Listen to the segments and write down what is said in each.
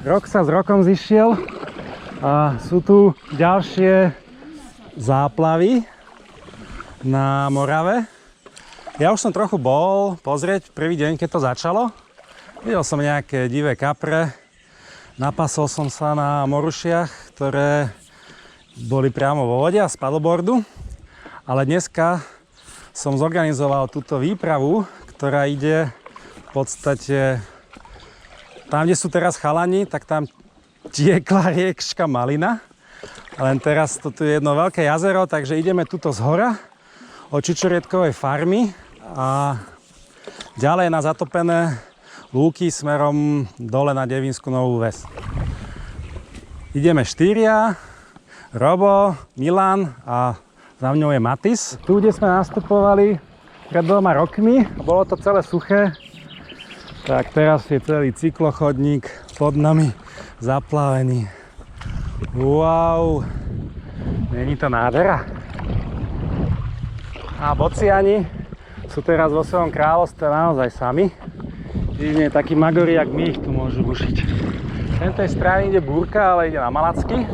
Rok sa s rokom zišiel a sú tu ďalšie záplavy na Morave. Ja už som trochu bol pozrieť prvý deň, keď to začalo. Videl som nejaké divé kapre. Napasol som sa na morušiach, ktoré boli priamo vo vode a z paddleboardu. Ale dneska som zorganizoval túto výpravu, ktorá ide v podstate tam, kde sú teraz chalani, tak tam tiekla riečka Malina. Len teraz to tu je jedno veľké jazero, takže ideme tuto z hora od Čičoriedkovej farmy a ďalej na zatopené lúky smerom dole na Devinskú Novú Ves. Ideme štyria, Robo, Milan a za mňou je Matis. Tu, kde sme nastupovali pred 2 rokmi, bolo to celé suché, tak teraz je celý cyklochodník pod nami zaplavený. Wow, není to nádhera? A bociani sú teraz vo svojom kráľovstve naozaj sami. Jedine takí magori, jak my, ich tu môžu bušiť. Tentej strany ide búrka, ale ide na Malacky.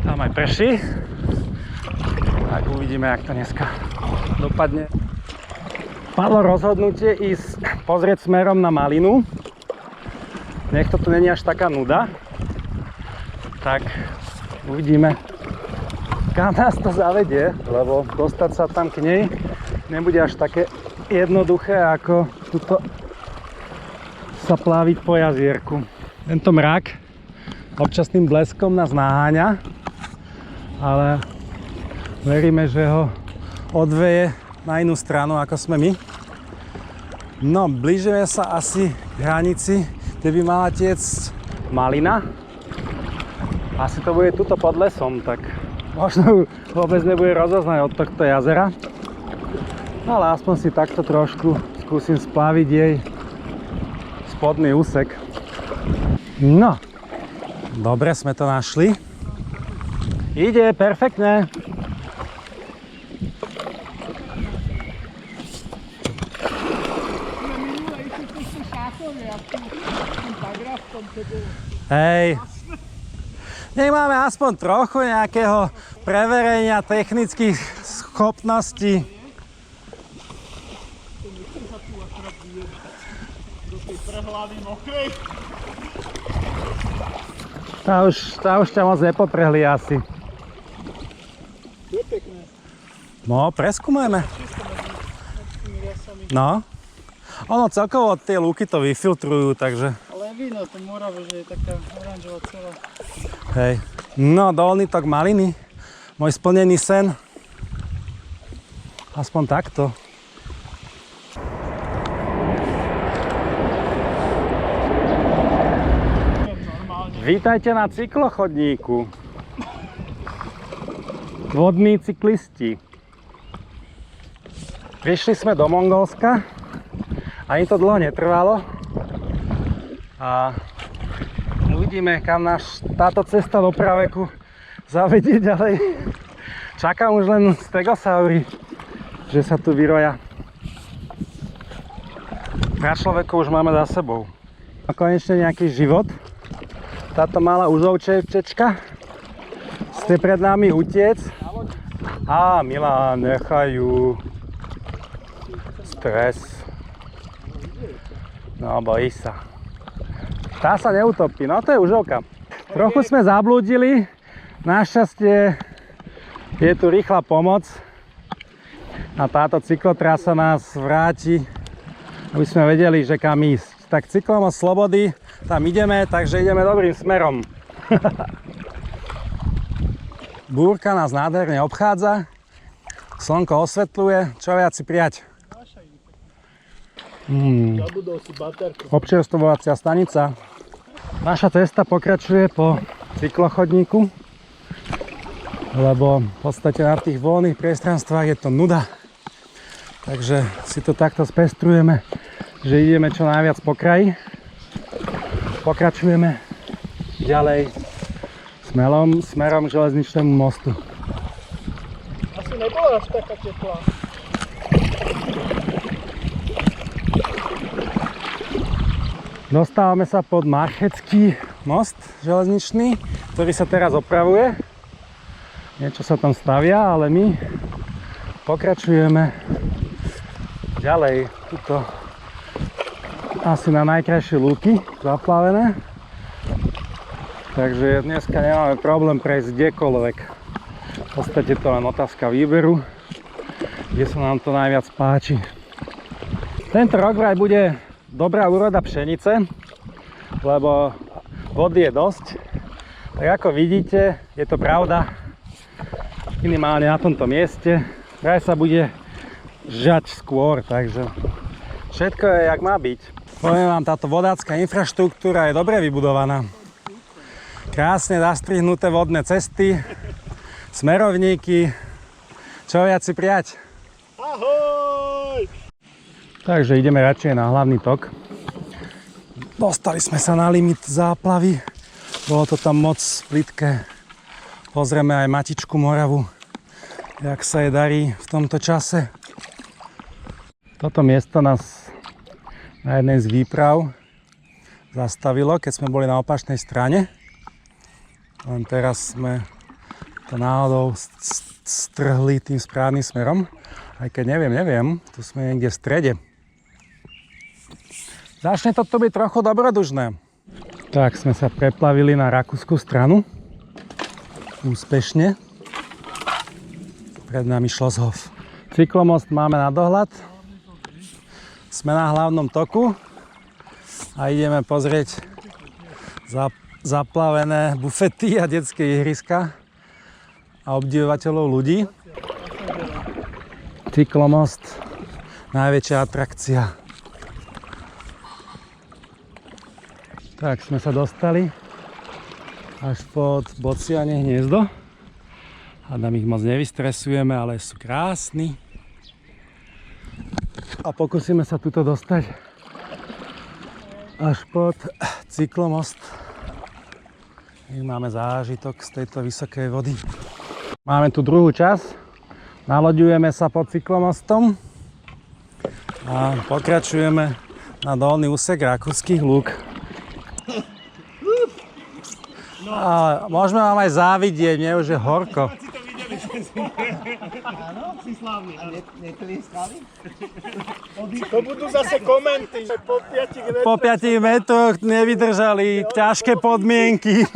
Tam aj prší. Tak uvidíme, jak to dneska dopadne. Padlo rozhodnutie ísť pozrieť smerom na Malinu. Nech to tu není až taká nuda. Tak uvidíme, kam nás to zavedie, lebo dostať sa tam k nej nebude až také jednoduché, ako tuto sa pláviť po jazierku. Tento mrak občasným bleskom nás naháňa, ale veríme, že ho odveje na inú stranu, ako sme my. No, blížime sa asi k hranici, kde by mala tiecť Malina. Asi to bude tuto pod lesom, tak možno vôbec nebude rozoznať od tohto jazera. Ale aspoň si takto trošku skúsim spláviť jej spodný úsek. No, dobre sme to našli. Ide, perfektne. Hej. Nech máme aspoň trochu nejakého preverenia technických schopností. Tá už ťa moc nepoprehli asi. Je pekné. No, preskúmajme. No. Ono celkovo tie lúky to vyfiltrujú, takže... Ale je vidno to Morave, že je taká oranžová celá. Hej. No, dolný tok Maliny. Môj splnený sen. Aspoň takto. Vítajte na cyklochodníku. Vodní cyklisti. Prišli sme do Mongolska. Ani to dlho netrvalo. A uvidíme, kam nás táto cesta do praveku zavedie ďalej. Čakám už len stegosaury, že sa tu vyroja. Pra človeku už máme za sebou. A konečne nejaký život. Táto malá užovčevčečka chce pred nami utiec. Á, Milan, nechajú. Stres. No, bojí sa. Tá sa neutopí, no to je užovka. Trochu sme zablúdili. Našťastie je tu rýchla pomoc. A táto cyklotrasa nás vráti, aby sme vedeli, že kam ísť. Tak Cyklomost Slobody, tam ideme, takže ideme dobrým smerom. Búrka nás nádherne obchádza, slnko osvetľuje, čo viac si prijať. Občerstvovacia stanica. Naša cesta pokračuje po cyklochodníku, lebo v podstate na tých voľných priestranstvách je to nuda. Takže si to takto spestrujeme, že ideme čo najviac po kraji. Pokračujeme ďalej smerom k železničnému mostu. Asi nebola až taká teplá. Dostávame sa pod Marchecký most železničný, ktorý sa teraz opravuje. Niečo sa tam stavia, ale my pokračujeme ďalej. Tuto asi na najkrajšie lúky zaplavené. Takže dneska nemáme problém prejsť kdekoľvek. V podstate to len otázka výberu, kde sa nám to najviac páči. Tento rok vraj bude dobrá úroda pšenice, lebo vody je dosť. Tak ako vidíte, je to pravda, minimálne na tomto mieste. Vraj sa bude žať skôr, takže všetko je jak má byť. Poviem vám, táto vodácka infraštruktúra je dobre vybudovaná. Krásne zastrihnuté vodné cesty, smerovníky, čo viac si prijať. Ahoj! Takže ideme radšej na hlavný tok. Dostali sme sa na limit záplavy, bolo to tam moc plitké. Pozrieme aj Matičku Moravu, jak sa jej darí v tomto čase. Toto miesto nás na jednej z výprav zastavilo, keď sme boli na opačnej strane. Len teraz sme to náhodou strhli tým správnym smerom. Aj keď neviem, tu sme niekde v strede. Začne toto byť trochu dobrodružné. Tak sme sa preplavili na rakúsku stranu. Úspešne. Pred nami Schlosshof. Cyklomost máme na dohľad. Sme na hlavnom toku a ideme pozrieť zaplavené bufety a detské ihriska a obdivovateľov ľudí. Cyklomost, najväčšia atrakcia. Tak sme sa dostali až pod Bociane hniezdo. Hádam ich moc nevystresujeme, ale sú krásni. A pokúsime sa tuto dostať až pod cyklomost. My máme zážitok z tejto vysokej vody. Máme tu druhú časť. Naloďujeme sa pod cyklomostom a pokračujeme na dolný úsek rakúskych lúk. A môžeme vám aj závidieť, mne už je horko. Áno, si slávny. A netlieskali? To budú zase komenty, že po 5 metroch. Po 5 metroch nevydržali ťažké podmienky.